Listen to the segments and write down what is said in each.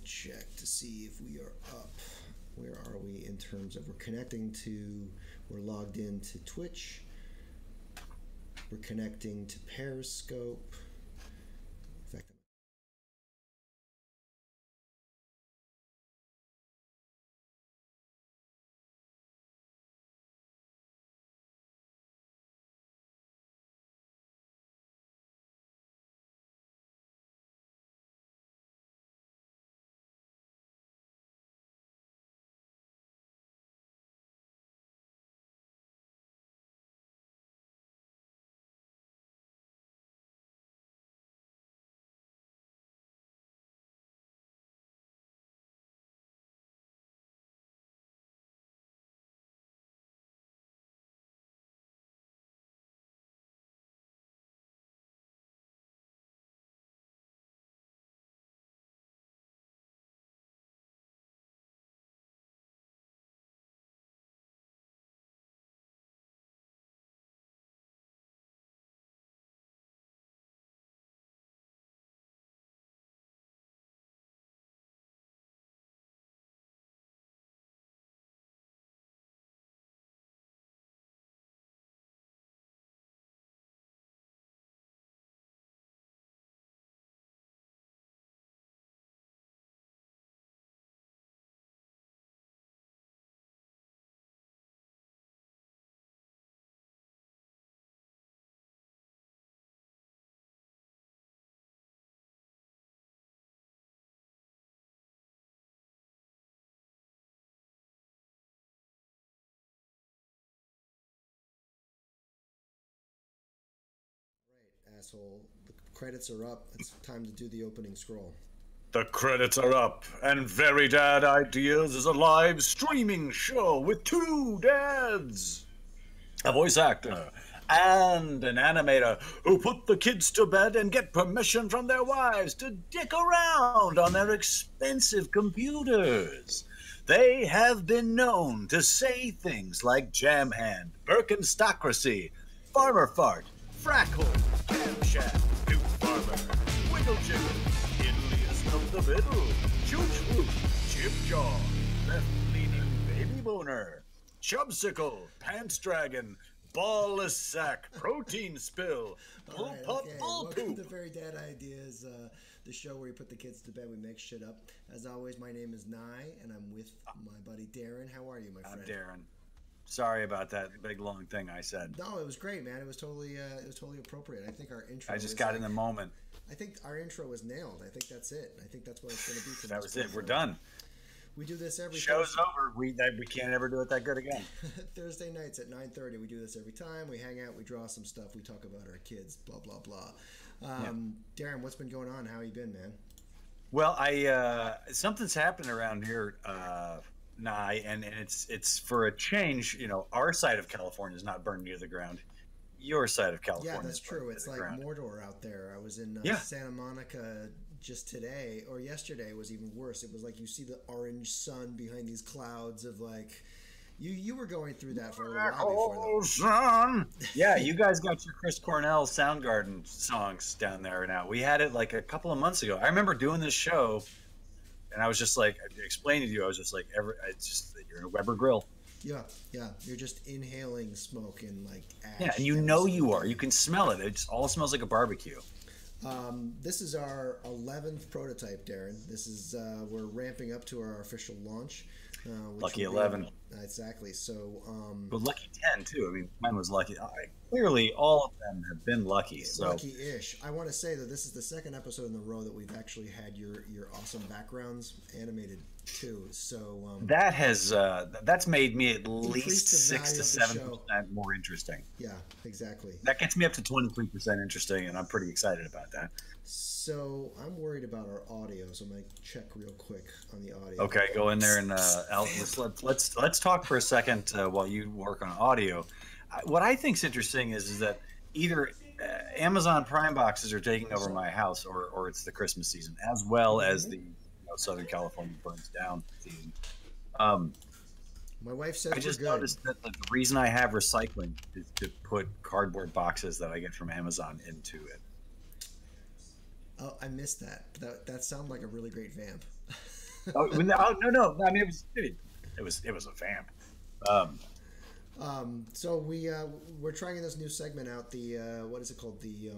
check to see if we are up. Where are we in terms of we're logged into Twitch. We're connecting to Periscope. In fact, asshole. The credits are up. It's time to do the opening scroll. The credits are up, and Very Dad Ideas is a live streaming show with two dads, a voice actor, and an animator who put the kids to bed and get permission from their wives to dick around on their expensive computers. They have been known to say things like jam hand, Birkenstocracy, farmer fart, frackle, camshaft, new farmer, wiggle jiggle, idliest of the middle, chooch whoop, chip jaw, left leaning baby boner, chubsicle, pants dragon, ballless sack, protein spill, bull Right, pup, okay. bull Welcome poop. to Very Dad Ideas, the show where we put the kids to bed, we make shit up. As always, my name is Nye, and I'm with my buddy Darren. How are you, my friend? I'm Darren. Sorry about that big long thing I said. No, it was great, man. It was totally appropriate. I think our intro. I just got in the moment. I think our intro was nailed. I think that's it. I think that's what it's going to be. From That this was point it. We're forward. done. We do this every Show's over. We can't ever do it that good again. Thursday nights at 9:30. We do this every time. We hang out. We draw some stuff. We talk about our kids. Blah blah blah. Darren, what's been going on? How you been, man? Well, something's happening around here, Nye, and it's for a change. You know, our side of California is not burned to the ground. Your side of California. Yeah, that's is burned true. to It's the like ground. Mordor out there. I was in Yeah. Santa Monica just today, or yesterday was even worse. It was like you see the orange sun behind these clouds of like. You were going through that for a little while before Oh, son. Yeah, you guys got your Chris Cornell Soundgarden songs down there now. We had it like a couple of months ago. I remember doing this show, and I was just like, explaining to you, I was just like, it's just you're in a Weber grill. Yeah, yeah. You're just inhaling smoke and like ash. Yeah, and you know you are. You can smell it. It just all smells like a barbecue. This is our 11th prototype, Darren. This is we're ramping up to our official launch. Lucky 11. Exactly. So. But lucky 10 too. I mean, mine was lucky. Clearly, all of them have been lucky. So lucky-ish. I want to say that this is the second episode in a row that we've actually had your awesome backgrounds animated too. So that has that's made me at Increased least the value 6 to of the 7% more interesting. yeah, exactly. That gets me up to 23% interesting, and I'm pretty excited about that. So I'm worried about our audio, so I'm gonna check real quick on the audio. Okay, go in there and let's talk for a second while you work on audio. What I think's interesting is that either Amazon Prime boxes are taking over my house, or it's the Christmas season, as well as the Southern California burns down season. My wife says I just we're good. noticed that the reason I have recycling is to put cardboard boxes that I get from Amazon into it. Oh, I missed that. That sounded like a really great vamp. No. I mean, it was a vamp. Um, So we're trying this new segment out. The what is it called? The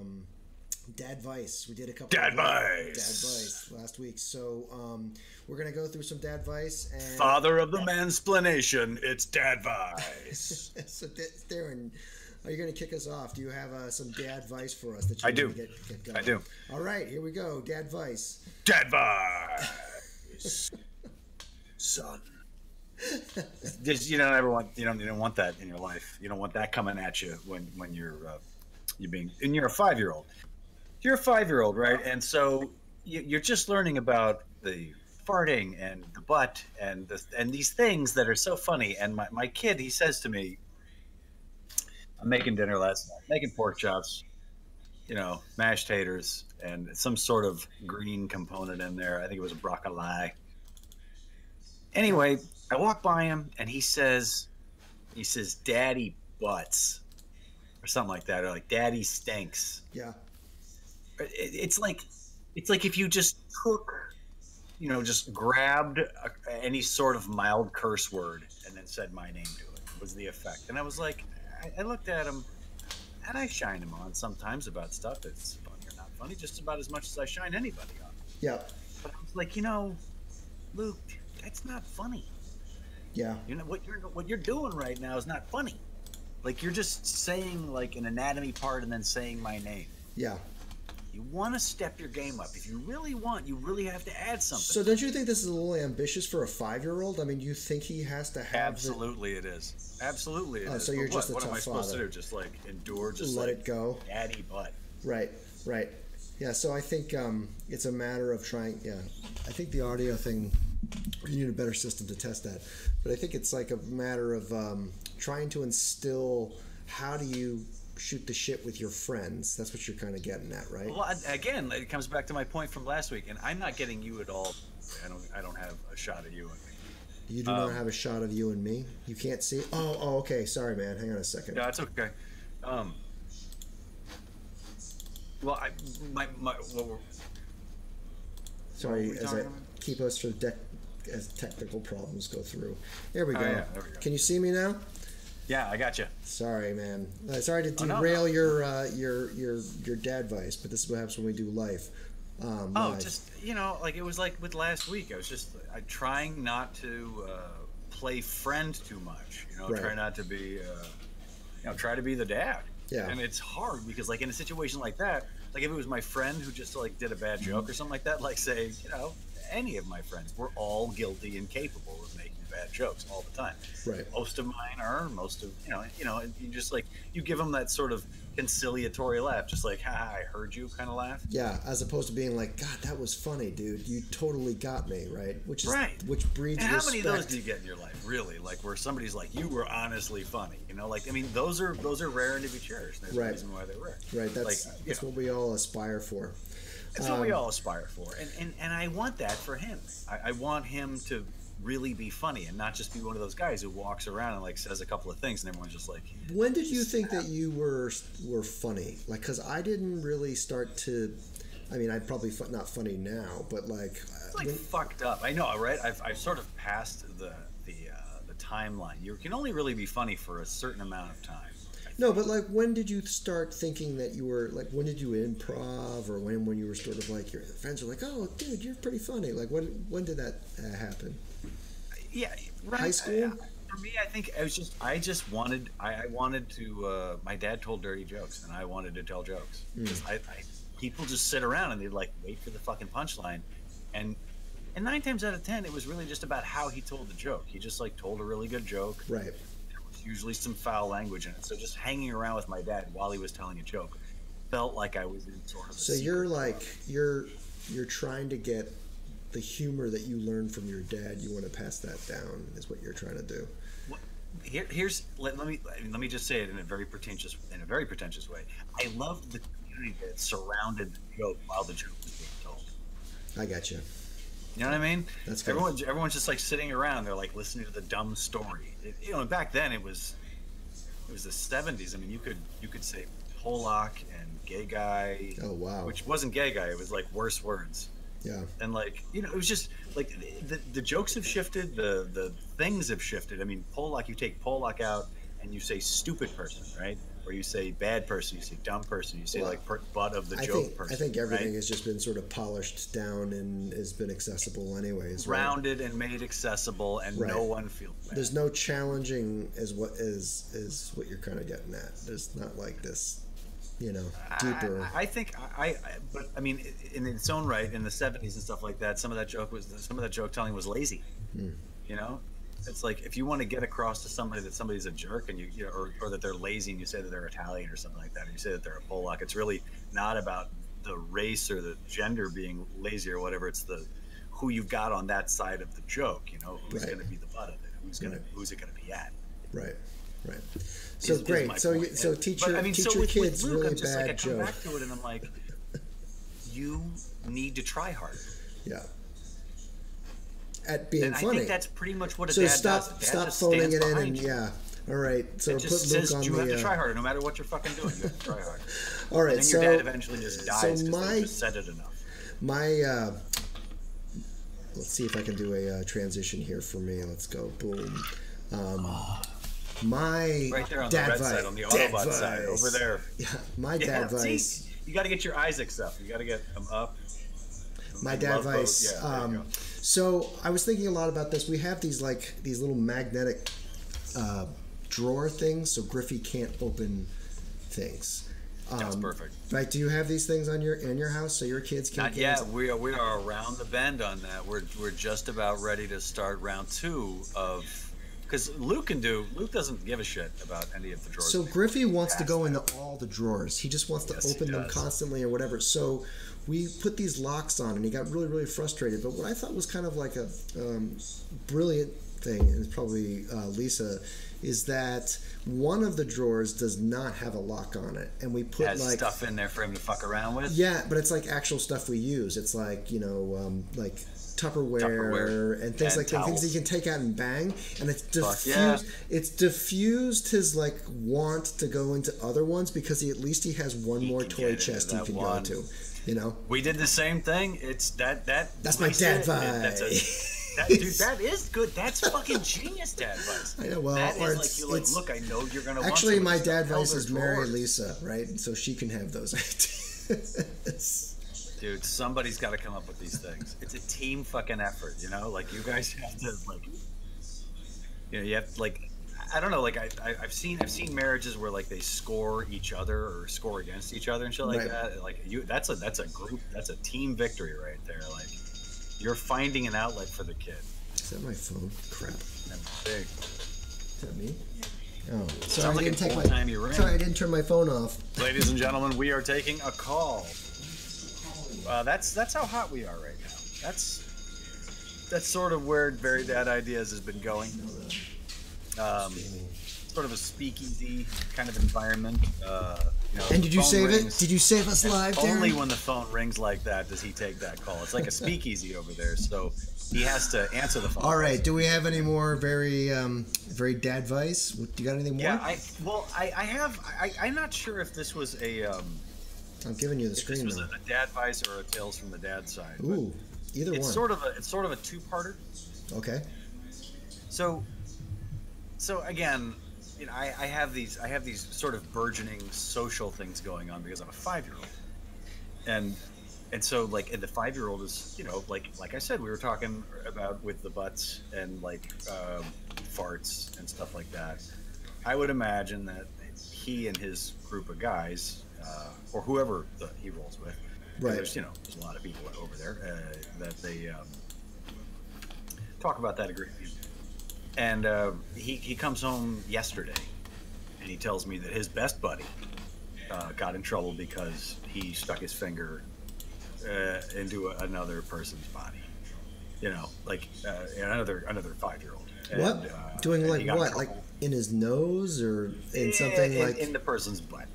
Dad Vice. We did a couple Dad of Dad Vice, Vice last week. So we're gonna go through some Dad Vice and father of the mansplanation. It's Dad Vice. so Darren, are you gonna kick us off? Do you have some Dad Vice for us that you I do. want to get going? I do. All right, here we go. Dad Vice. Dad Vice, son. Just, you don't want that in your life. You don't want that coming at you when you're a 5-year-old. You're a 5-year-old, right? And so you're just learning about the farting and the butt and these things that are so funny. And my kid, he says to me, I'm making dinner last night, making pork chops, mashed taters and some sort of green component in there. I think it was broccoli. Anyway, I walk by him and he says, "Daddy butts," or something like that, or like "Daddy stinks." Yeah. It's like if you just took, just grabbed any sort of mild curse word and then said my name to it. Was the effect. And I was like, I looked at him and I shine him on sometimes about stuff that's funny or not funny, just about as much as I shine anybody on. Yeah. But I was like, Luke, that's not funny. Yeah. What you're doing right now is not funny. Like, you're just saying like an anatomy part and then saying my name. Yeah. You want to step your game up. If you really want, you really have to add something. So don't you think this is a little ambitious for a 5-year-old? I mean, you think he has to have Absolutely it is. Absolutely it is. So you're but just a what am I tough supposed father. to do? Just like endure, just let like it go. Daddy butt. Right. Yeah, so I think it's a matter of trying. Yeah, I think the audio thing, you need a better system to test that. But I think it's like a matter of trying to instill how do you shoot the shit with your friends. That's what you're kind of getting at, right? Well, again, it comes back to my point from last week, and I'm not getting you at all. I don't have a shot of you and me. You do not have a shot of you and me? You can't see? Oh, okay. Sorry, man. Hang on a second. No, it's okay. Well, Sorry, as I keep us for as technical problems go through. There we go. Yeah, there we go. Can you see me now? Yeah, I got you. Sorry, man. Sorry to derail your Dad Vice, but this is what happens when we do live. Live. Just like it was like with last week. I was trying not to play friend too much. Right. Try not to be, try to be the dad. Yeah. And it's hard because like in a situation like that, like if it was my friend who just like did a bad joke or something like that, like say, any of my friends, we're all guilty and capable of making bad jokes all the time. Right. Most of mine are. Most of you just like you give them that sort of conciliatory laugh, just like "ha, I heard you" kind of laugh. Yeah, as opposed to being like, "God, that was funny, dude. You totally got me," right? Which breeds and how respect. many of those do you get in your life, really? Like where somebody's like, "You were honestly funny," Like I mean, those are rare and to be cherished. There's a reason why they're rare. Right. That's what we all aspire for. That's what we all aspire for, and I want that for him. I want him to really be funny and not just be one of those guys who walks around and like says a couple of things and everyone's just like. When did you think that you were funny? Like, because I didn't really start to. I mean, I'm probably not funny now, but like. It's like fucked up. I know, right? I've sort of passed the timeline. You can only really be funny for a certain amount of time. No, but like, when did you start thinking that you were like? When did you improv, or when you were sort of like your friends were like, "Oh, dude, you're pretty funny." Like, when did that happen? Yeah, right. High school. For me, I think I wanted to. My dad told dirty jokes, and I wanted to tell jokes. People just sit around and they'd like wait for the fucking punchline, and 9 times out of 10, it was really just about how he told the joke. He just like told a really good joke. Right. Usually some foul language in it. So just hanging around with my dad while he was telling a joke felt like I was in sort of a So you're like you're trying to get the humor that you learned from your dad. You want to pass that down is what you're trying to do. Well, let me just say it in a very pretentious way. I loved the community that surrounded the joke while the joke was being told. I got you. You know what I mean? That's good. Everyone's just like sitting around. They're like listening to the dumb story. Back then it was the 70s. I mean, you could say Pollock and gay guy. Oh wow. Which wasn't gay guy. It was like worse words. Yeah. And like, you know, it was just like the jokes have shifted, the things have shifted. I mean, Pollock, you take Pollock out and you say stupid person, right? Or you say bad person, you say dumb person, you say Well, like butt of the I joke think person, everything right? has just been sort of polished down and has been accessible anyways, right? Rounded and made accessible, and Right. no one feels There's bad. no challenging as what is what you're kind of getting at. There's not like this, you know, deeper. I think but I mean, in its own right, in the '70s and stuff like that, some of that joke telling was lazy. Hmm. You know, it's like if you want to get across to somebody that somebody's a jerk, and you know, or that they're lazy, and you say that they're Italian or something like that, or you say that they're a Polak, it's really not about the race or the gender being lazy or whatever. It's the who you've got on that side of the joke. You know, who's Right. going to be the butt of it? Right. Who's it going to be at? Right. Right. So Is my great. So point. so And, teach but your I mean, teach so your with kids Luke, really I'm just like I bad come joke. back to it, and I'm like, you need to try harder. Yeah. At being And I funny. think that's pretty much what a So dad stop does. A dad stop just phoning stands it in behind and you. yeah. All right. So It put just Luke says on you the have to try harder, no matter what you're fucking doing. You have to try harder. all right. And then So your dad eventually just dies because my they just said it enough. my let's see if I can do a transition here for me. Let's go. Boom. My Right there on dad the red vice. side, on the Dad Autobot side, vice. over there. Yeah, my Yeah, dad see, vice. you got to get your Isaacs up. You got to get them up. My And dad love boat. vice. Yeah, there you go. So I was thinking a lot about this. We have these little magnetic drawer things, so Griffey can't open things. That's perfect. Right? Do you have these things in your house so your kids can? Not yet. We are around the bend on that. We're just about ready to start round 2 of. Because Luke doesn't give a shit about any of the drawers. So Griffey wants to go into all the drawers. He just wants to Yes, he open them does. constantly or whatever. So we put these locks on, and he got really, really frustrated. But what I thought was kind of like a brilliant thing, and it's probably Lisa, is that one of the drawers does not have a lock on it, and we put has like stuff in there for him to fuck around with. yeah, but it's like actual stuff we use. It's like like Tupperware and things and like that, things towels. that you can take out and bang, and it's diffused. yeah. It's diffused his like want to go into other ones because at least he has one more can toy get into chest he that can one. go to. You know, We did the same thing. It's that's my dad vibe. Dude, that is good. That's fucking genius, dad advice. I know. Well, that or is like you're like, it's look, I know you're gonna. actually want my some of dad this vice stuff. is Elder Mary drawers. Lisa, right? So she can have those ideas. Dude, somebody's got to come up with these things. It's a team fucking effort, you know. Like you guys have to like, you know, you have like, I don't know, like I've seen marriages where like they score each other or score against each other and shit like Right. that. Like that's a group, that's a team victory right there. Like you're finding an outlet for the kid. Is that my phone? Crap. And big. Is that me? Oh, Sounds sorry, like I didn't an take old time you ring. Sorry, I didn't turn my phone off. Ladies and gentlemen, we are taking a call. That's how hot we are right now. That's sort of where Very Dad Ideas has been going. Sort of a speakeasy kind of environment. You know, And did you phone save rings. it? Did you save us live, Darren? Only when the phone rings like that does he take that call. It's like a speakeasy over there, so he has to answer the phone. All right. Do we have any more very dad vice? Do you got anything more? Yeah, I'm not sure if this was I'm giving you the if this screen was now. a dad vice or a Tales from the Dad side. but Ooh, either it's one. it's sort of a two-parter. Okay. So again, you know, I have these sort of burgeoning social things going on because I'm a 5-year-old, and so like, and the 5-year-old is, you know, like I said, we were talking about with the butts and like farts and stuff like that. I would imagine that he and his group of guys, or whoever he rolls with, 'cause Right. there's a lot of people over there that they talk about that a great deal. And he comes home yesterday, and he tells me that his best buddy got in trouble because he stuck his finger into another person's body. You know, like another 5-year-old. What? Doing and like he got in what? Like trouble. in his nose or in something like? in the person's butt.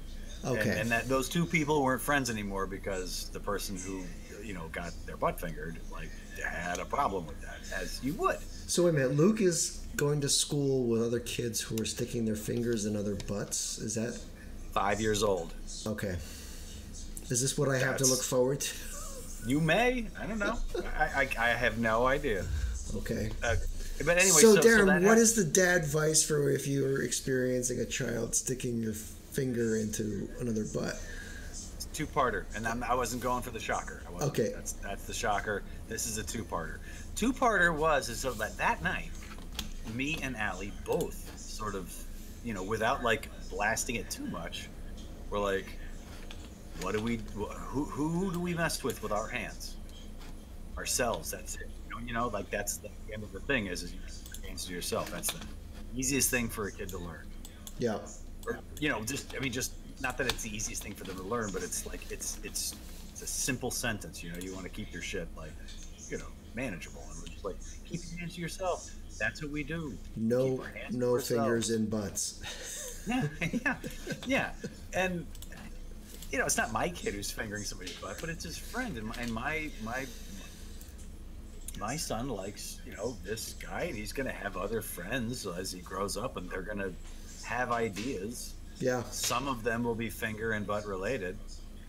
Okay. And that those two people weren't friends anymore because the person who got their butt fingered like had a problem with that, as you would. So wait a minute. Luke is going to school with other kids who are sticking their fingers in other butts. Is that 5 years old. okay? Is this what I have to That's- look forward to? You may. I don't know. I have no idea. Okay. But anyway, so so Darren, what is the dad advice for if you're experiencing a child sticking your finger into another butt? It's a two-parter, and I wasn't going for the shocker. Okay. That's the shocker. This is a two-parter. Two-parter was so that night, me and Allie both sort of, without like blasting it too much, we're like, who do we mess with our hands? Ourselves. That's it. Like that's the end of the thing is you put your hands to yourself. That's the easiest thing for a kid to learn. Yeah. Or, just not that it's the easiest thing for them to learn, but it's like it's a simple sentence. You want to keep your shit like, manageable, and we're just like, keep your hands to yourself. That's what we do. No fingers in butts. Yeah. And it's not my kid who's fingering somebody's butt, but it's his friend, and my son likes, this guy, and he's going to have other friends as he grows up, and they're going to have ideas. Yeah. Some of them will be finger and butt related.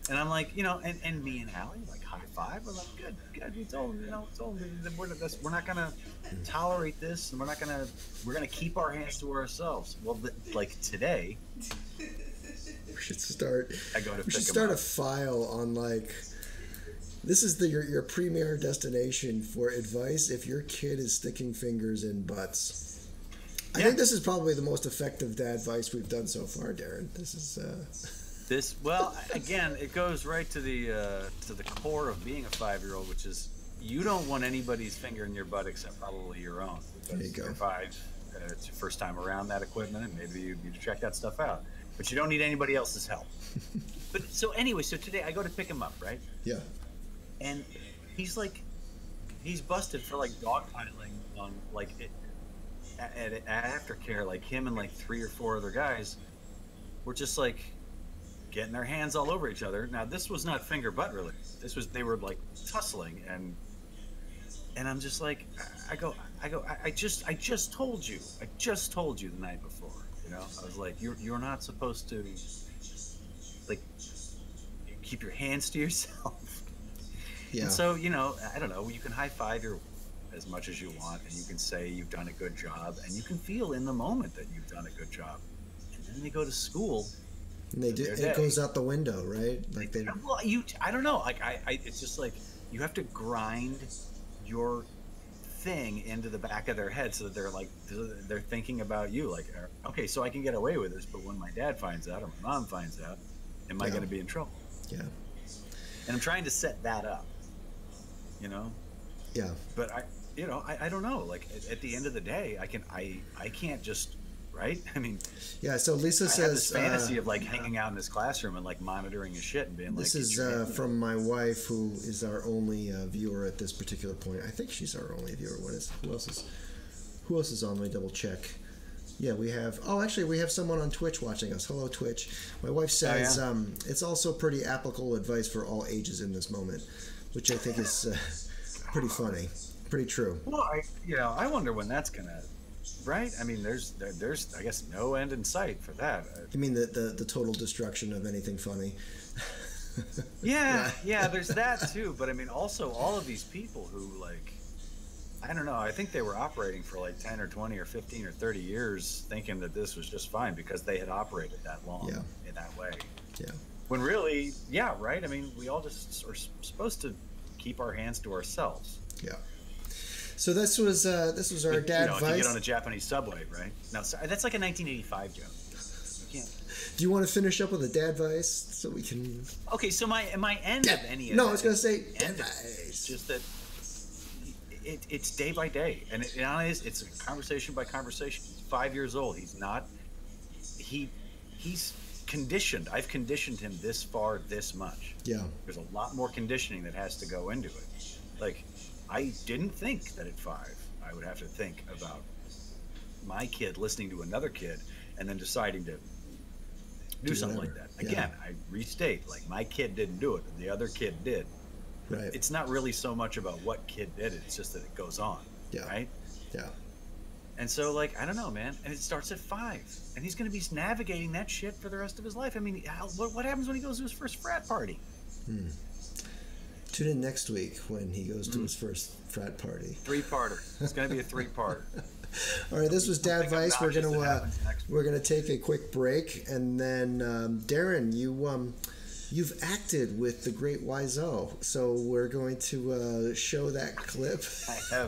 And I'm like, and me and Allie, like, high five. We're like, good. We told him, we're not going to tolerate this, and we're going to keep our hands to ourselves. Well, like today, we should start a file on like, this is your premier destination for advice if your kid is sticking fingers in butts. I think this is probably the most effective dad advice we've done so far, Darren. This is well, again, it goes right to the core of being a 5-year-old, which is you don't want anybody's finger in your butt except probably your own. There you go. You're 5, it's your first time around that equipment, and maybe you need to check that stuff out. But you don't need anybody else's help. But so today I go to pick him up, right? Yeah. And he's busted for like dogpiling on like at aftercare. Like him and like 3 or 4 other guys were just like getting their hands all over each other. Now this was not finger butt related. They were like tussling, and I'm just like, I just told you the night before. I was like, you're not supposed to like keep your hands to yourself. Yeah. And so, I don't know, you can high five as much as you want, and you can say you've done a good job, and you can feel in the moment that you've done a good job. And then they go to school. And they do. It goes out the window, right? Like they. Well, I don't know. Like it's just like you have to grind your thing into the back of their head so that they're thinking about you. Like, okay, so I can get away with this, but when my dad finds out or my mom finds out, am I going to be in trouble? Yeah. And I'm trying to set that up. Yeah. But I don't know. Like at the end of the day, I can't just, right? I mean, yeah. So Lisa says have this fantasy of like hanging out in his classroom and like monitoring his shit and being like. This is from my wife, who is our only viewer at this particular point. I think she's our only viewer. Who else is on? Let me double check. Yeah, we have. Oh, actually, we have someone on Twitch watching us. Hello, Twitch. My wife says it's also pretty applicable advice for all ages in this moment, which I think is pretty funny, pretty true. Well, I wonder when that's gonna, right? I mean, there's I guess no end in sight for that. You mean the total destruction of anything funny? Yeah, there's that too. But I mean, also all of these people who like. I don't know. I think they were operating for like 10 or 20 or 15 or 30 years thinking that this was just fine because they had operated that long in that way. Yeah. When really, yeah, right? I mean, we all just are supposed to keep our hands to ourselves. Yeah. So this was our dad advice. If you get on a Japanese subway, right? No, sorry, that's like a 1985 joke. You can't. Do you want to finish up with a dad advice so we can? Okay, so my end of any of no, that I was going to say advice. Just that. It's day by day, and it's a conversation by conversation. He's 5 years old. He's conditioned. I've conditioned him this far, this much. Yeah. There's a lot more conditioning that has to go into it. Like, I didn't think that at 5 I would have to think about my kid listening to another kid and then deciding to do something like that. Again, I restate, like, my kid didn't do it, the other kid did. Right. It's not really so much about what kid did it. It's just that it goes on. Yeah. Right? Yeah. And so, like, I don't know, man. And it starts at 5. And he's going to be navigating that shit for the rest of his life. I mean, what happens when he goes to his first frat party? Tune in next week when he goes to his first frat party. Three-parter. It's going to be a three-parter. All right, this was Dad Vice. We're gonna take a quick break, and then Darren, you've acted with the great Wiseau, so we're going to show that clip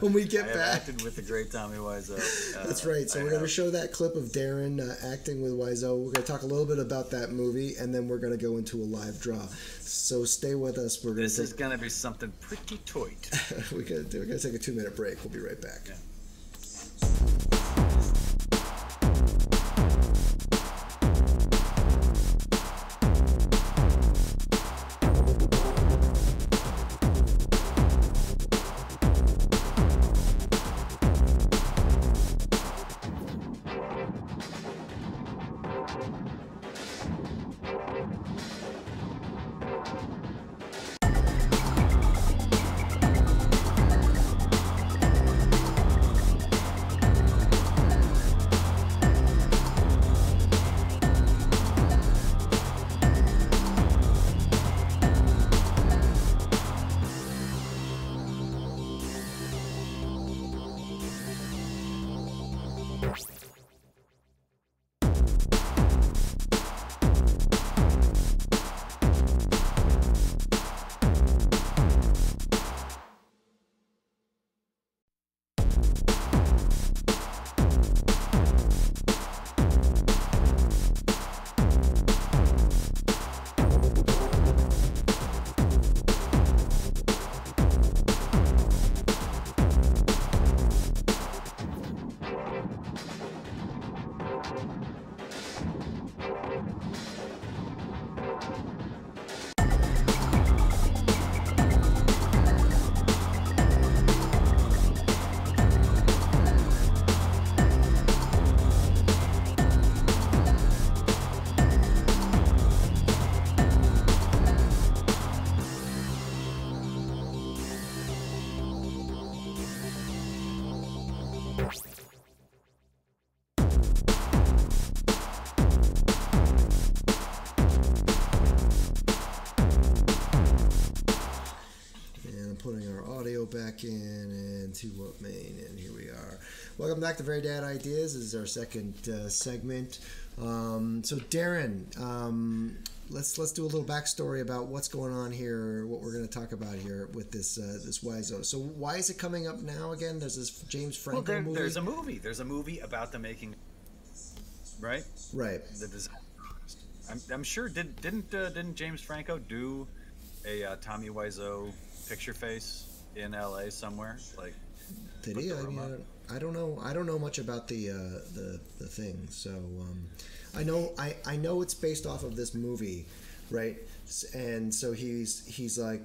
when we get back. I have acted with the great Tommy Wiseau. That's right. So we're going to show that clip of Darren acting with Wiseau. We're going to talk a little bit about that movie, and then we're going to go into a live draw. So stay with us. This is going to be something pretty toit. We're going to take a 2-minute break. We'll be right back. Yeah. Back in and to what main, and here we are. Welcome back to Very Dad Ideas. This is our second segment. So Darren, let's do a little backstory about what's going on here, what we're going to talk about here with this Wiseau. So why is it coming up now again? There's this James Franco movie. There's a movie. There's a movie about the making, right? Right. The design. I'm sure didn't James Franco do a Tommy Wiseau picture face in LA somewhere? Like, did he? I mean, I don't know. I don't know much about the thing. So I know it's based off of this movie, right? And so he's like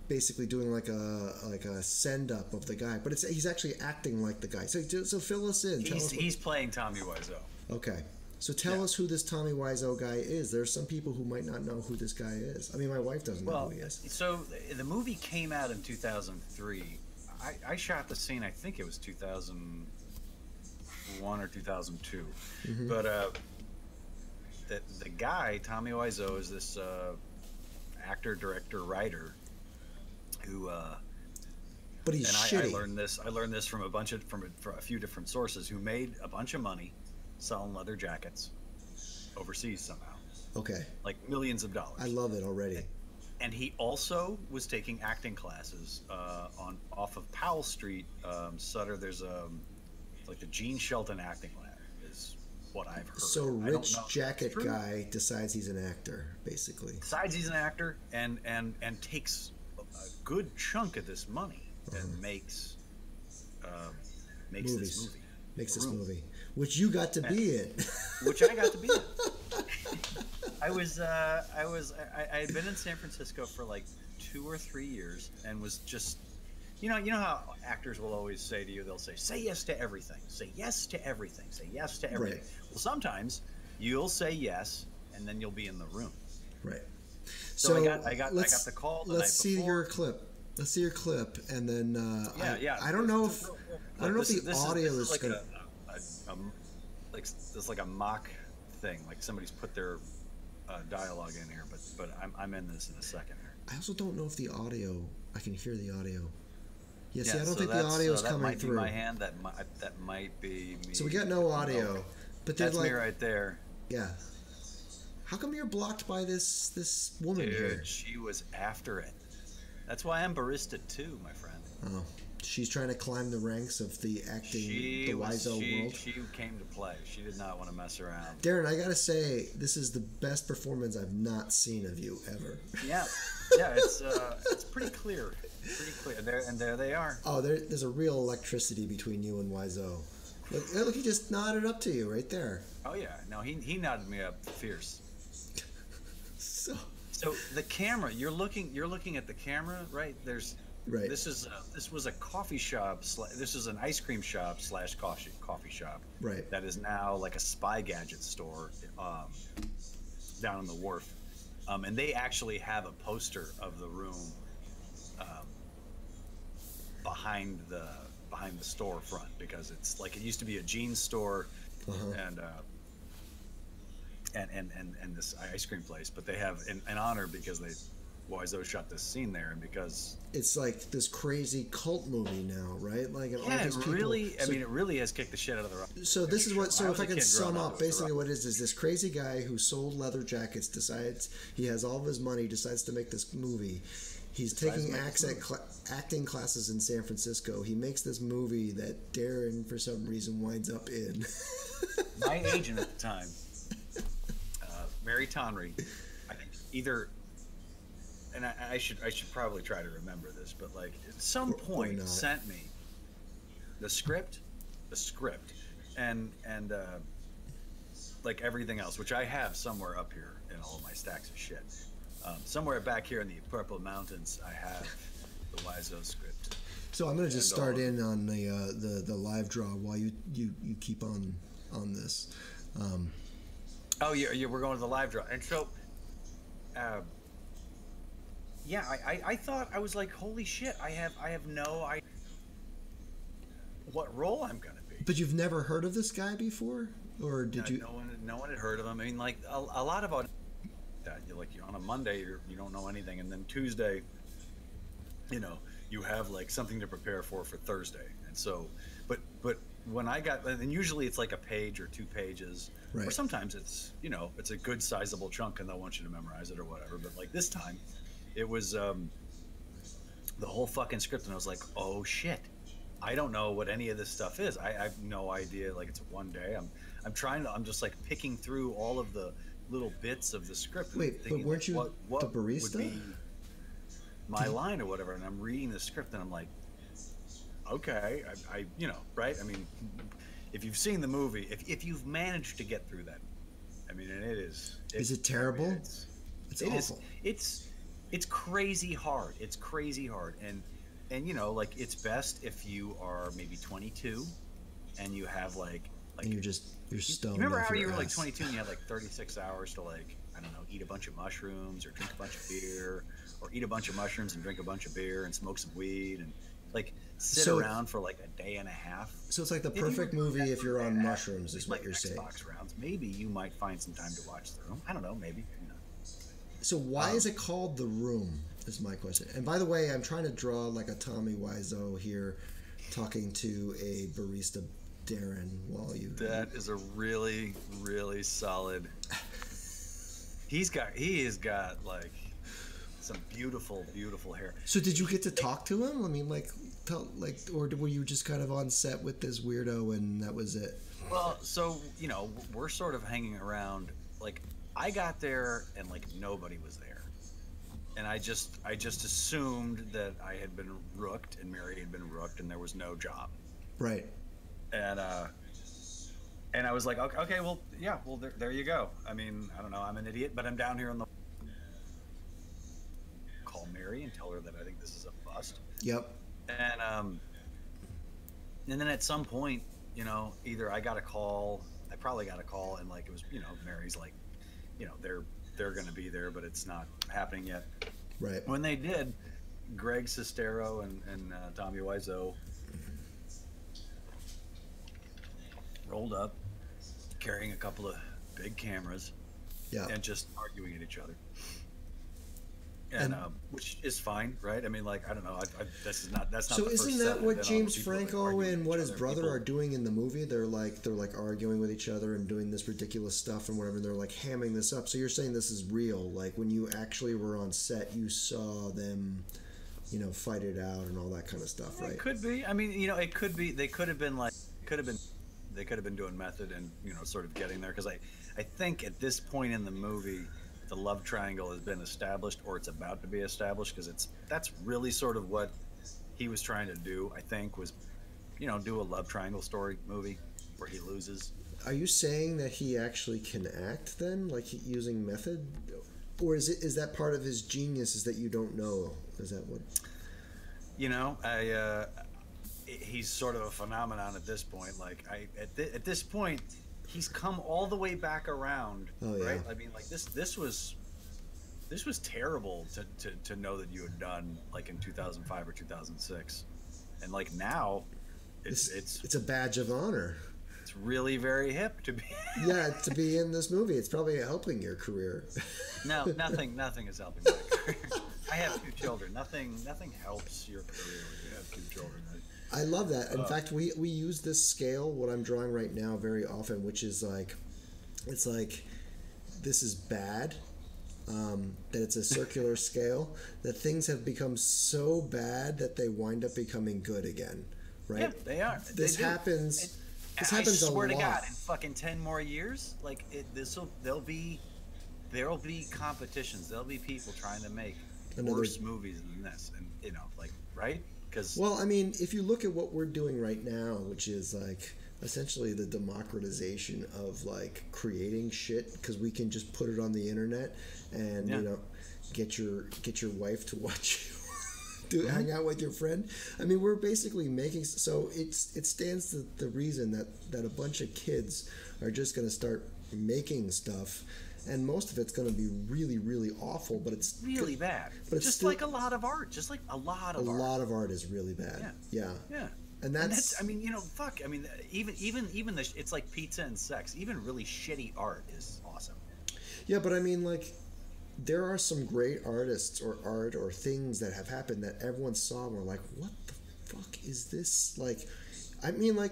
basically doing like a send up of the guy, but he's actually acting like the guy. So fill us in. He's playing Tommy Wiseau. Okay. So tell us who this Tommy Wiseau guy is. There's some people who might not know who this guy is. I mean, my wife doesn't know who he is. So the movie came out in 2003. I shot the scene, I think it was 2001 or 2002. Mm-hmm. But the guy, Tommy Wiseau, is this actor, director, writer who... but he's shitty. I learned this from a few different sources who made a bunch of money selling leather jackets overseas somehow. Okay. Like millions of dollars. I love it already. And he also was taking acting classes off of Powell Street, Sutter. There's like the Gene Shelton acting lab is what I've heard. So rich jacket guy decides he's an actor, basically. Decides he's an actor and takes a good chunk of this money and makes this movie. Makes this movie. Which you got to be in. Which I got to be in. I had been in San Francisco for like 2 or 3 years and was just, you know how actors will always say to you, they'll say yes to everything, say yes to everything, say yes to everything. Right. Well, sometimes you'll say yes and then you'll be in the room. Right. So I got the call the night before. Let's see your clip. Let's see your clip, and then yeah. I don't know if the audio is like it's like a mock thing, like somebody's put their dialogue in here, but I'm in this in a second here. I also don't know if the audio. I can hear the audio. Yeah, see, I don't so think the audio is that coming might through. Be my hand. That might be me. So we got no audio, but that's like, me right there. Yeah. How come you're blocked by this woman Dude, here? she was after it. That's why I'm barista too, my friend. Oh, she's trying to climb the ranks of the acting, the Wiseau world. She came to play. She did not want to mess around. Darren, I gotta say, this is the best performance I've not seen of you ever. Yeah, it's pretty clear. Pretty clear. There they are. Oh, there's a real electricity between you and Wiseau. Look, he just nodded up to you right there. Oh yeah, no, he nodded me up fierce. So the camera, you're looking at the camera, right? Right. This was a coffee shop. This is an ice cream shop / coffee shop. Right. That is now like a spy gadget store down on the wharf, and they actually have a poster of the room behind the storefront, because it's like it used to be a jeans store, and this ice cream place, but they have an honor because Wiseau shot this scene there, and because it's like this crazy cult movie now, right? Like, and all these people. Really, I mean, it really has kicked the shit out of the rock. So this is what. So if I can sum up, basically what it is this crazy guy who sold leather jackets decides he has all of his money, decides to make this movie. He's taking acting classes in San Francisco. He makes this movie that Darren, for some reason, winds up in. My agent at the time, Mary Tonry, I think either, and I should probably try to remember this, but like at some point sent me the script, and like everything else, which I have somewhere up here in all of my stacks of shit. Somewhere back here in the Purple Mountains, I have the Wiseau script. So I'm going to just start in on the live draw while you keep on this. Oh yeah, we're going to the live draw, and so, yeah, I thought, I was like, holy shit, I have no idea what role I'm going to be. But you've never heard of this guy before, or did you? No one had heard of him. I mean, like a lot of that, you're on a Monday, you don't know anything, and then Tuesday, you have like something to prepare for Thursday, and so, but when I got, and usually it's like a page or 2 pages, right. Or sometimes it's it's a good sizable chunk and they'll want you to memorize it or whatever. But like this time, it was the whole fucking script, and I was like, oh shit, I don't know what any of this stuff is. I have no idea. Like, it's one day. I'm just like picking through all of the little bits of the script. Wait, but weren't you what the barista? Would be my line or whatever, and I'm reading the script and I'm like, okay, I right? I mean, if you've seen the movie, if you've managed to get through that, I mean, and it is. Is it terrible? I mean, it's awful. It's crazy hard. It's crazy hard, and like, it's best if you are maybe 22, and you have like and you're stoned. You remember how you were like 22 and you had like 36 hours to, like, I don't know, eat a bunch of mushrooms or drink a bunch of beer, or eat a bunch of mushrooms and drink a bunch of beer and smoke some weed and like sit around for like a day and a half. So it's like the perfect movie if you're on mushrooms, is what you're saying. Xbox rounds, maybe you might find some time to watch through. I don't know, maybe. So why is it called The Room? Is my question. And by the way, I'm trying to draw like a Tommy Wiseau here, talking to a barista Darren while you. That is a really, really solid. He has got like some beautiful, beautiful hair. So did you get to talk to him? I mean, or were you just kind of on set with this weirdo and that was it? Well, so we're sort of hanging around. Like, I got there and like nobody was there, and I just assumed that I had been rooked and Mary had been rooked and there was no job. Right. And I was like, okay, well, yeah, well, there you go. I mean, I don't know, I'm an idiot, but I'm down here in the. Call Mary and tell her that I think this is a bust. Yep. And then at some point, either I probably got a call, and like it was, Mary's like, they're going to be there, but it's not happening yet. Right. When they did, Greg Sestero and Tommy Wiseau rolled up, carrying a couple of big cameras, yeah, and just arguing at each other. and which is fine, right? I mean, like, I don't know. That's not So the isn't first that set what that James people have been Franco arguing and with what each his other. brother People- are doing in the movie? They're like arguing with each other and doing this ridiculous stuff and whatever. And they're like hamming this up. So you're saying this is real? Like when you actually were on set, you saw them, fight it out and all that kind of stuff, right? It could be. I mean, it could be. They could have been like, they could have been doing method and sort of getting there because I think at this point in the movie, the love triangle has been established or it's about to be established because that's really sort of what he was trying to do. I think was, do a love triangle story movie where he loses. Are you saying that he actually can act then, like using method, or is that part of his genius? Is that you don't know? Is that what? He's sort of a phenomenon at this point. Like at this point, he's come all the way back around. Oh, yeah. Right? I mean, like this was terrible to know that you had done like in 2005 or 2006, and like now, it's a badge of honor. It's really very hip to be. Yeah, to be in this movie, it's probably helping your career. No, nothing is helping my career. I have 2 children. Nothing helps your career when you have 2 children. I love that. In fact, we use this scale, what I'm drawing right now, very often, which is like, it's like, this is bad, that it's a circular scale, that things have become so bad that they wind up becoming good again, right? Yeah, they are. This happens. This I happens a lot. swear to God, in fucking 10 more years, like there'll be competitions. There'll be people trying to make worse movies than this, and right? Because well, I mean, if you look at what we're doing right now, which is like essentially the democratization of like creating shit, because we can just put it on the internet and get your wife to watch you hang out with your friend. I mean, we're basically making so it stands to the reason that a bunch of kids are just going to start making stuff. And most of it's going to be really, really awful, but it's really bad. But it's just still, like a lot of art. Just like a lot of art. A lot of art is really bad. Yeah. And that's I mean, fuck. I mean, even it's like pizza and sex. Even really shitty art is awesome. Yeah, but I mean, like, there are some great artists or art or things that have happened that everyone saw and were like, what the fuck is this? Like, I mean, like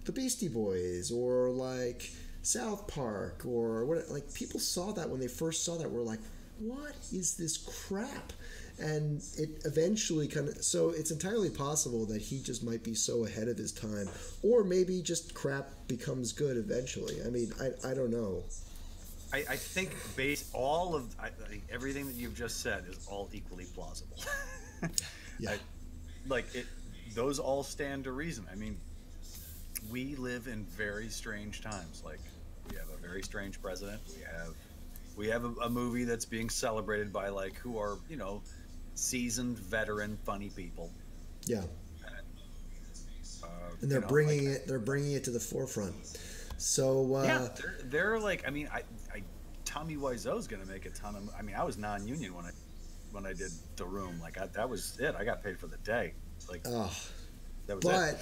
the Beastie Boys or like South Park or what, like people saw that when they first saw that, were like, what is this crap? And it eventually kind of, so it's entirely possible that he just might be so ahead of his time, or maybe just crap becomes good eventually. I mean, I don't know. I think everything that you've just said is all equally plausible. Yeah. Those all stand to reason. I mean, we live in very strange times. Like, we have a very strange president. We have a movie that's being celebrated by like who are seasoned, veteran, funny people. Yeah. And they're bringing it. They're bringing it to the forefront. So yeah, they're like. I mean, Tommy Wiseau's gonna make a ton of. I mean, I was non-union when I did The Room. Like that was it. I got paid for the day. Like, that was it.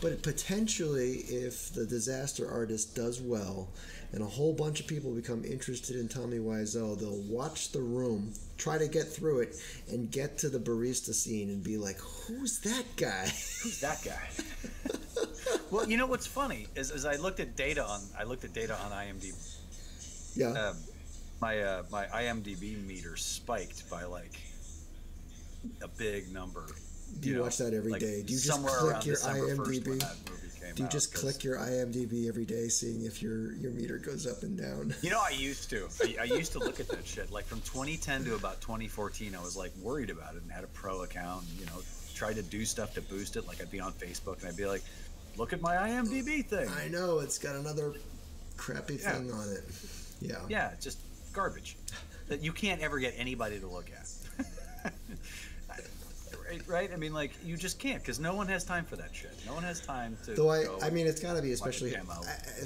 But potentially, if the disaster artist does well, and a whole bunch of people become interested in Tommy Wiseau, they'll watch The Room, try to get through it, and get to the barista scene and be like, "Who's that guy? Who's that guy?" Well, you know what's funny is I looked at data on IMDb. Yeah. My IMDb meter spiked by like a big number. Do you watch that every day? Do you just click your IMDb? Do you just click your IMDb every day, seeing if your meter goes up and down? I used to. I used to look at that shit. Like from 2010 to about 2014, I was like worried about it and had a pro account. And, tried to do stuff to boost it. Like I'd be on Facebook and I'd be like, "Look at my IMDb thing." I know it's got another crappy thing on it. Yeah. Yeah, just garbage that you can't ever get anybody to look at. Right? I mean, like, you just can't, because no one has time for that shit. No one has time to. Though I mean, it's got to be, especially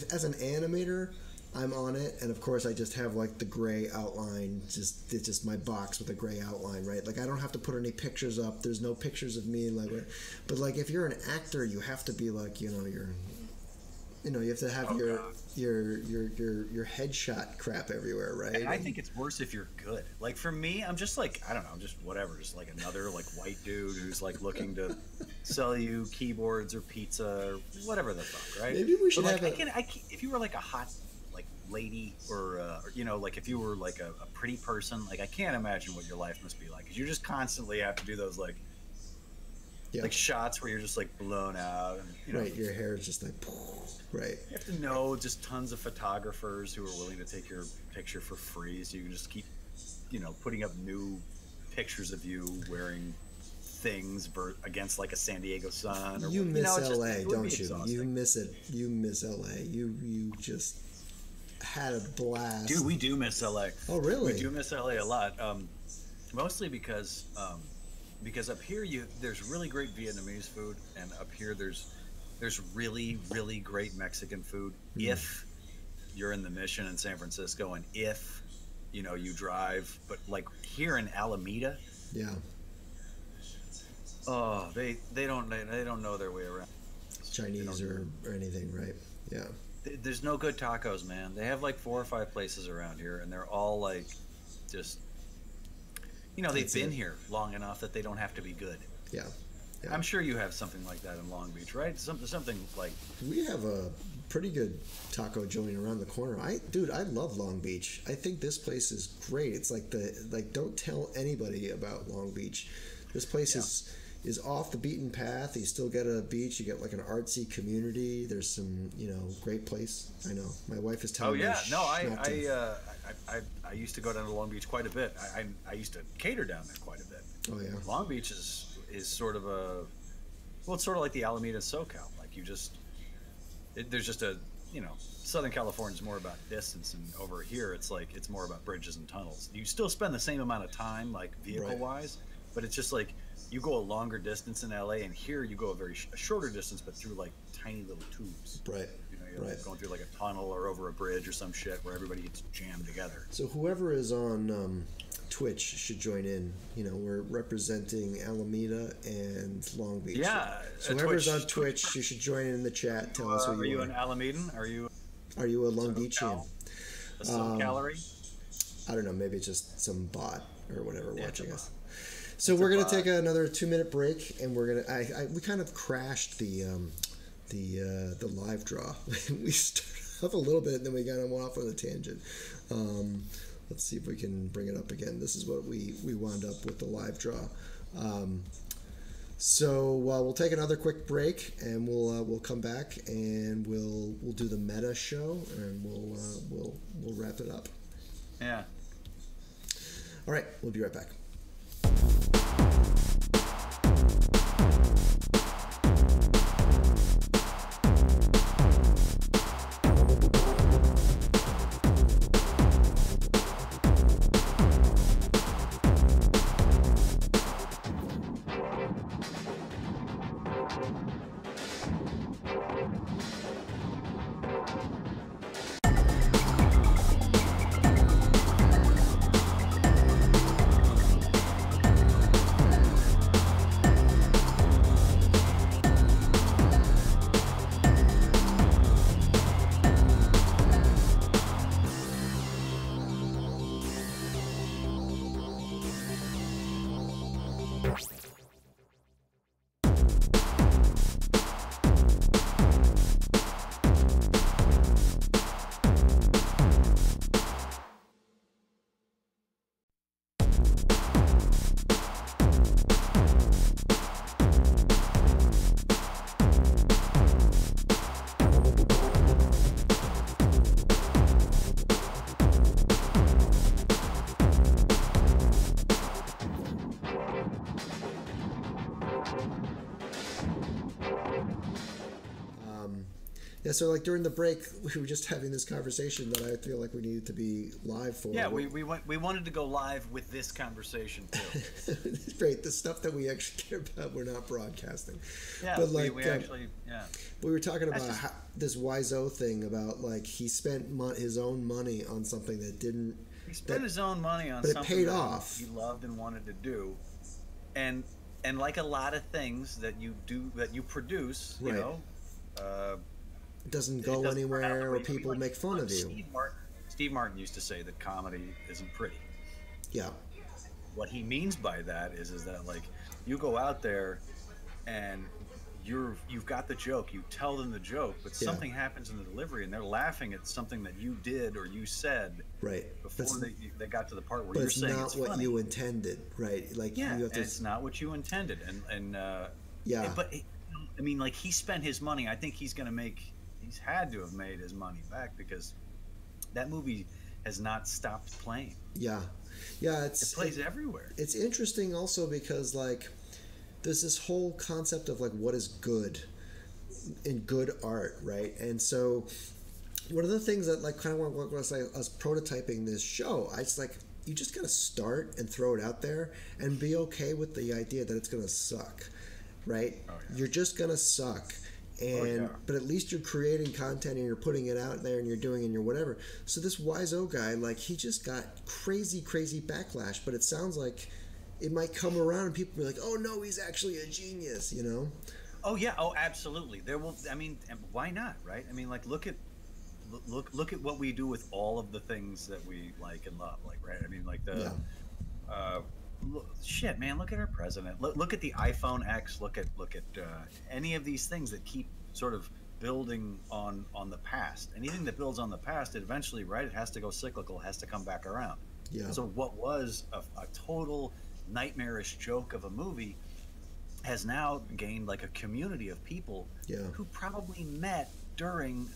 as an animator, I'm on it, and of course, I just have like the gray outline. It's just my box with a gray outline, right? Like, I don't have to put any pictures up. There's no pictures of me, like, but like, if you're an actor, you have to be like, you're You know, you have to have Oh, your God. your headshot crap everywhere, right? And I think it's worse if you're good. Like for me, I'm just like I don't know, I'm just whatever, just like another like white dude who's like looking to sell you keyboards or pizza or whatever the fuck, right? Maybe we should But like have I can if you were like a hot like lady or you know like if you were like a pretty person, like I can't imagine what your life must be like because you just constantly have to do those yeah. like shots where you're just like blown out and you know Right, your hair is just like, right. you have to know just tons of photographers who are willing to take your picture for free so you can just keep you know putting up new pictures of you wearing things against like a San Diego sun or You miss know, LA, it would don't be you? exhausting. You miss it. You miss LA. You just had a blast. Dude, we do miss LA. Oh, really? We do miss LA a lot. Mostly because up here there's really great Vietnamese food, and up here there's really really great Mexican food. If you're in the Mission in San Francisco, and if you know you drive, but like here in Alameda, Yeah. oh they don't know their way around. Chinese or anything, right? Yeah. There's no good tacos, man. They have like 4 or 5 places around here, and they're all like just. You know, they've been here long enough that they don't have to be good. Yeah. I'm sure you have something like that in Long Beach, right? Something like We have a pretty good taco joint around the corner. Dude, I love Long Beach. I think this place is great. It's like don't tell anybody about Long Beach. This place is off the beaten path. You still get a beach. You get like an artsy community. There's some, you know, great place. I know. My wife is telling me. Oh yeah, no, I used to go down to Long Beach quite a bit. I used to cater down there quite a bit. Oh yeah. Long Beach is sort of it's sort of like the Alameda SoCal. Like you just there's just a you know Southern California is more about distance, and over here it's like it's more about bridges and tunnels. You still spend the same amount of time like vehicle wise, but it's just like you go a longer distance in LA, and here you go a shorter distance, but through like tiny little tubes. Right. You know, you're going through like a tunnel or over a bridge or some shit where everybody gets jammed together. So whoever is on Twitch should join in. You know, we're representing Alameda and Long Beach. Yeah. So whoever's on Twitch, you should join in the chat. Tell us who you are. Are you an Alamedan? Are you a Long Beachian? A sub-calorie? I don't know. Maybe it's just some bot or whatever watching us. So we're gonna take another 2-minute break, and we're gonna. We kind of crashed the live draw. We started off a little bit, and then we got off on a tangent. Let's see if we can bring it up again. This is what we wound up with the live draw. So we'll take another quick break, and we'll come back, and we'll do the meta show, and we'll wrap it up. Yeah. All right, we'll be right back. Yeah, so like during the break, we were just having this conversation that I feel like we needed to be live for. Yeah, we wanted to go live with this conversation too. Great, the stuff that we actually care about, we're not broadcasting. Yeah, but like we actually, yeah. We were talking about this Wiseau thing about like he spent his own money on something that didn't. He spent his own money on something it paid off. He loved and wanted to do, and like a lot of things that you do that you produce, you know. doesn't it go doesn't turn out the anywhere, way. or people make fun of you. Steve Martin used to say that comedy isn't pretty. Yeah, What he means by that is that like you go out there and you've got the joke, you tell them the joke, but yeah, something happens in the delivery and they're laughing at something that you did or you said right. before they got to the part where But you're it's saying not it's what funny. you intended, right? Like Yeah, you have and to. it's not what you intended, and Yeah, but I mean, like he spent his money. I think he's gonna make. He's had to have made his money back because that movie has not stopped playing. yeah, yeah. It plays everywhere. It's interesting also because like there's this whole concept of like what is good in good art, right? And so one of the things that like kind of when I was prototyping this show, I was like, you just gotta start and throw it out there and be okay with the idea that it's gonna suck, right? Oh, yeah. You're just gonna suck. And Oh, yeah. but at least you're creating content and you're putting it out there and you're doing it and you're whatever. So this Wiseau guy, like he just got crazy backlash, but it sounds like it might come around and people be like, oh no, he's actually a genius, you know? Oh yeah. Oh, absolutely. There will. I mean, why not? Right? I mean, like look at what we do with all of the things that we like and love. Like, right? I mean, like the. Yeah. Shit, man! Look at our president. Look at the iPhone X. Look at any of these things that keep sort of building on the past. Anything that builds on the past, it eventually, right? It has to go cyclical. Has to come back around. Yeah. So what was a total nightmarish joke of a movie has now gained like a community of people who probably met during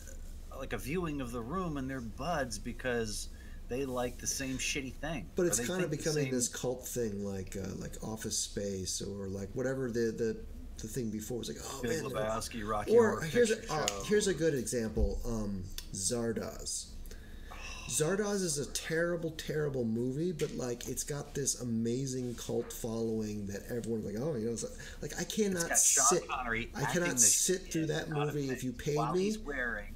like a viewing of The Room and they're buds because they like the same shitty thing. But it's kind of becoming this cult thing, like Office Space or like whatever the thing before was like, oh Big man, Lebowski, Rocky or Horror Picture Show. Here's a good example, Zardoz. Zardoz is a terrible movie, but like it's got this amazing cult following that everyone's like, oh, you know, it's like I cannot sit through that movie if you paid while me. He's wearing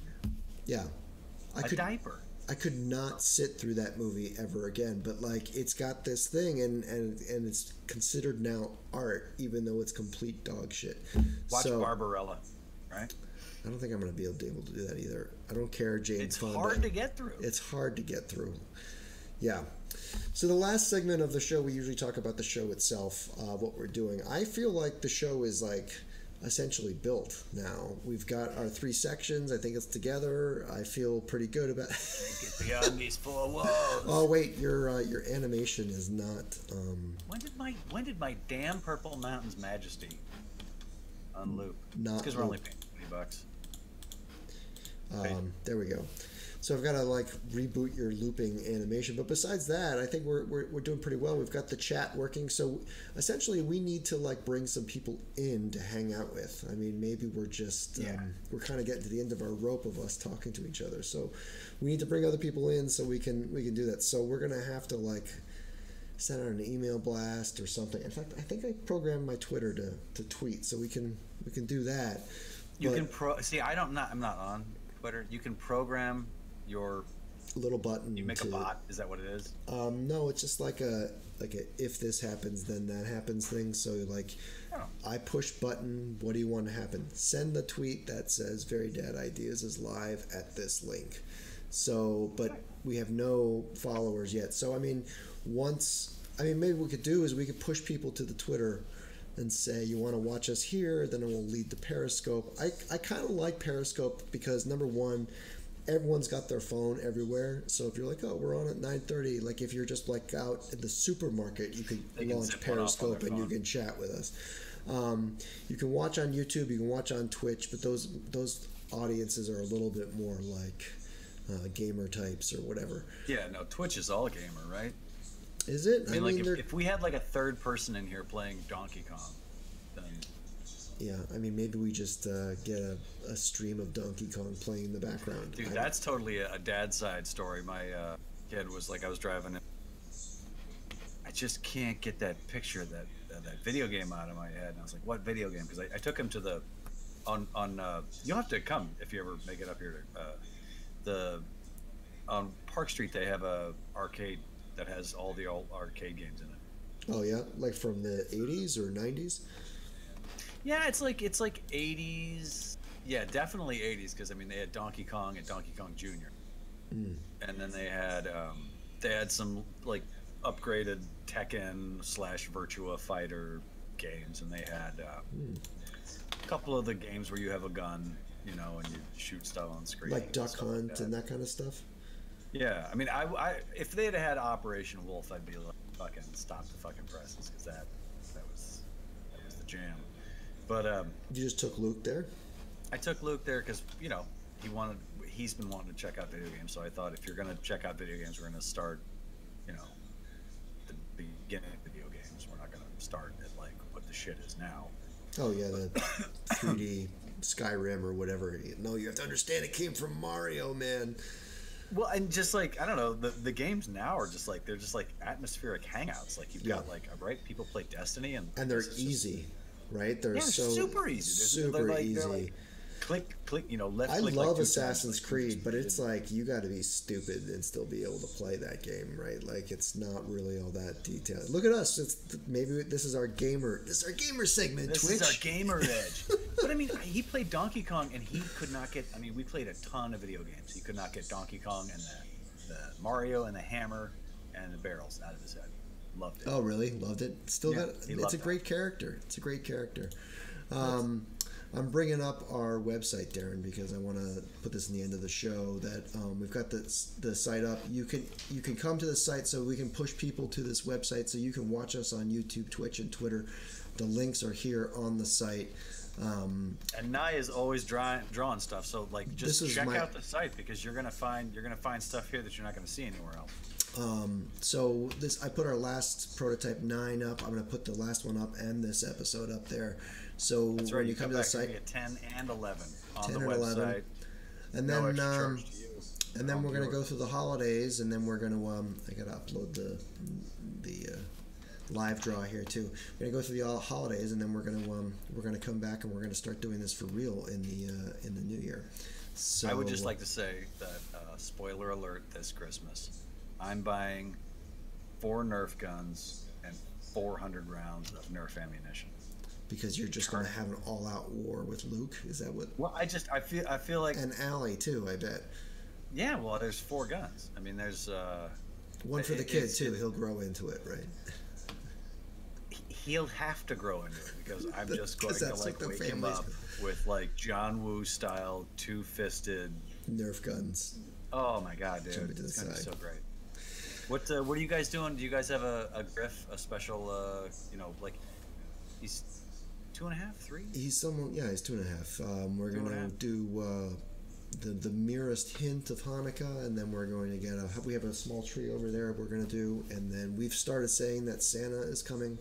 a diaper. I could not sit through that movie ever again, but like it's got this thing and it's considered now art, even though it's complete dog shit. Watch Barbarella, right? I don't think I'm going to be able to do that either. I don't care, James Fonda. It's hard to get through. It's hard to get through. Yeah. So the last segment of the show, we usually talk about the show itself, what we're doing. I feel like the show is like essentially built now. We've got our 3 sections. I think it's together. I feel pretty good about it. Get beyond these 4 walls. Oh wait, your animation is not. When did my damn Purple Mountains Majesty unloop? Not because we're only paying $20. There we go. So I've got to like reboot your looping animation, but besides that, I think we're doing pretty well. We've got the chat working, so essentially we need to like bring some people in to hang out with. I mean, maybe we're just we're kind of getting to the end of our rope of us talking to each other, so we need to bring other people in so we can do that. So we're gonna have to like send out an email blast or something. In fact, I think I programmed my Twitter to tweet, so we can do that. You can I'm not on Twitter. You can program your little button. You make a bot. Is that what it is? No, it's just like a if this happens then that happens thing. So like I push button, what do you want to happen? Send the tweet that says Very Dad Ideas is live at this link. So but we have no followers yet. So I mean maybe what we could do is we could push people to the Twitter and say you want to watch us here, then it will lead to Periscope. I kind of like Periscope because number one, everyone's got their phone everywhere. So if you're like, oh, we're on at 9:30, like if you're just like out in the supermarket, you can launch Periscope and you can chat with us. You can watch on YouTube, you can watch on Twitch, but those audiences are a little bit more like gamer types or whatever. Yeah, no, Twitch is all gamer, right? Is it? I mean like if we had like a third person in here playing Donkey Kong, then yeah, I mean maybe we just get a stream of Donkey Kong playing in the background. Dude, that's totally a dad side story. My kid was like, I was driving, I just can't get that picture, that video game out of my head. And I was like, what video game? Because I took him to the you'll have to come if you ever make it up here. On Park Street they have a arcade that has all the old arcade games in it. Oh yeah, like from the 80s or 90s? Yeah, it's like 80s. Yeah, definitely 80s because I mean they had Donkey Kong and Donkey Kong Jr. Mm. And then they had some like upgraded Tekken slash Virtua Fighter games, and they had a couple of the games where you have a gun, you know, and you shoot stuff on screen, Like Duck Hunt like and that kind of stuff. Yeah, I mean, if they had Operation Wolf, I'd be like, fucking stop the fucking presses because that was the jam. But You just took Luke there. I took Luke there because you know he's been wanting to check out video games, so I thought if you're gonna check out video games, we're gonna start, you know, the beginning of video games. We're not gonna start at like what the shit is now. Oh yeah, the 3D Skyrim or whatever. No, you have to understand it came from Mario, man. Well, and just like I don't know, the games now are just like they're just like atmospheric hangouts. Like you've got like right, people play Destiny and they're easy, right? They're so super easy. Super easy. They're like, click, you know, left. I click, love like Assassin's Creed, but it's like you got to be stupid and still be able to play that game, right? Like it's not really all that detailed. Look at us. Maybe this is our gamer. This is our gamer segment. This Twitch. is our gamer edge. But I mean, he played Donkey Kong, and he could not get. I mean, we played a ton of video games. He could not get Donkey Kong and the Mario and the hammer and the barrels out of his head. Loved it. Oh, really? Loved it. Still got. It's a great character. It's a great character. I'm bringing up our website, Darren, because I want to put this in the end of the show. That we've got the site up. You can come to the site so we can push people to this website, so you can watch us on YouTube, Twitch, and Twitter. The links are here on the site. And Nye is always drawing stuff, so like just check out the site because you're gonna find stuff here that you're not gonna see anywhere else. So I put our last prototype 9 up. I'm going to put the last one up and this episode up there. So that's right. When you come to the site, get 10 and 11 on 10 the and website. 11. And then we're going to go through the holidays, and then we're going to I got to upload the live draw here too. We're going to go through the holidays, and then we're going to come back and we're going to start doing this for real in the new year. So I would just like to say that spoiler alert this Christmas. I'm buying 4 Nerf guns and 400 rounds of Nerf ammunition. Because you're just going to have an all-out war with Luke? Is that what? Well, I feel like. And Allie too, I bet. Yeah, well, there's 4 guns. I mean, there's one for the kid too. He'll grow into it, right? He'll have to grow into it because I'm just going to like wake him up with like John Woo style 2-fisted Nerf guns. Oh my god, dude! It's gonna be so great. What are you guys doing? Do you guys have a Griff, a special, you know, like he's 2.5, 3? He's someone, yeah, he's 2.5. We're gonna do the merest hint of Hanukkah, and then we're going to get we have a small tree over there we're gonna do, and then we've started saying that Santa is coming,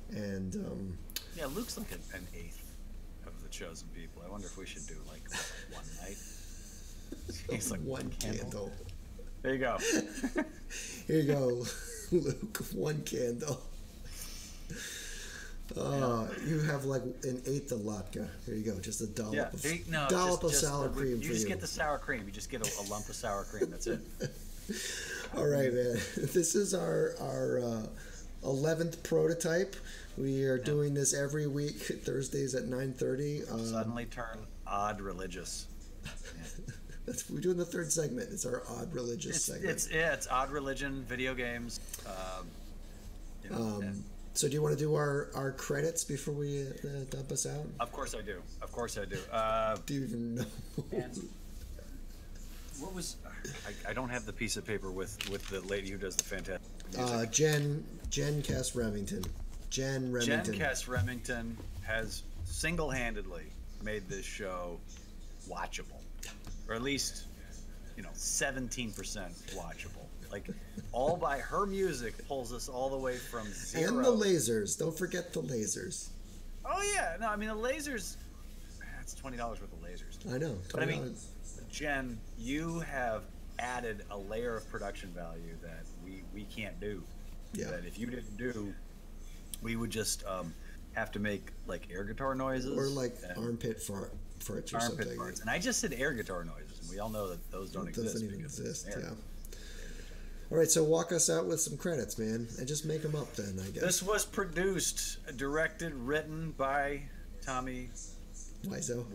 and yeah, Luke's like an eighth of the chosen people. I wonder if we should do like one night. He's like one candle. There you go. Here you go, Luke. 1 candle. You have like an eighth of latke. Here you go, just a dollop of sour cream for you. You just get the sour cream. You just get a lump of sour cream. That's it. All right, man. This is our 11th prototype. We are doing this every week, Thursdays at 9:30. Suddenly turn odd religious. We're doing the 3rd segment. It's our odd religious segment. It's odd religion, video games. So do you want to do our credits before we dump us out? Of course I do. Do you even know? What was? I don't have the piece of paper with the lady who does the fantastic music. Jen Cass Remington. Jen Cass Remington has single-handedly made this show watchable. Or at least, 17% watchable. Like, all by her music pulls us all the way from 0. And the lasers. Don't forget the lasers. Oh, yeah. No, I mean, the lasers, that's $20 worth of lasers. I know. $20. But I mean, Jen, you have added a layer of production value that we can't do. Yeah. That if you didn't do, we would just have to make, like, air guitar noises. Or, like, armpit farts or something. Farts. And I just said air guitar noises, and we all know that those don't exist. Doesn't even exist, yeah. All right, so walk us out with some credits, man, and just make them up then, I guess. This was produced, directed, written by Tommy Wiseau.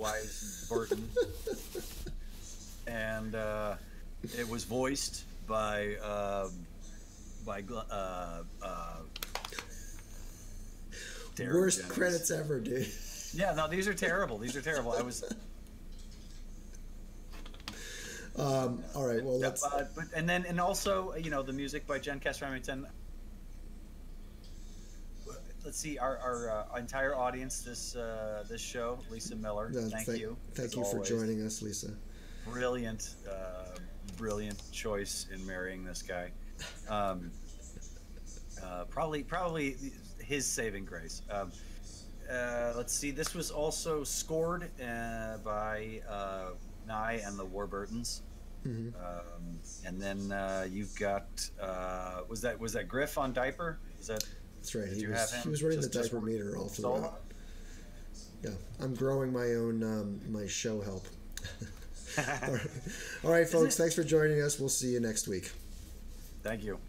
Burton. And it was voiced by worst Dennis. credits ever, dude. Yeah, no, these are terrible. I was. All right, well, let's. And also, the music by Jen Kess Remington. Let's see, our entire audience this show, Lisa Miller. Thank you. Thank you for joining us, Lisa. Brilliant choice in marrying this guy. Probably his saving grace. Let's see. This was also scored by Nye and the Warburtons. Mm-hmm. And then you've got was that Griff on Diaper? That's right. He was running the diaper meter all throughout. Yeah, I'm growing my own my show help. All right, folks. Thanks for joining us. We'll see you next week. Thank you.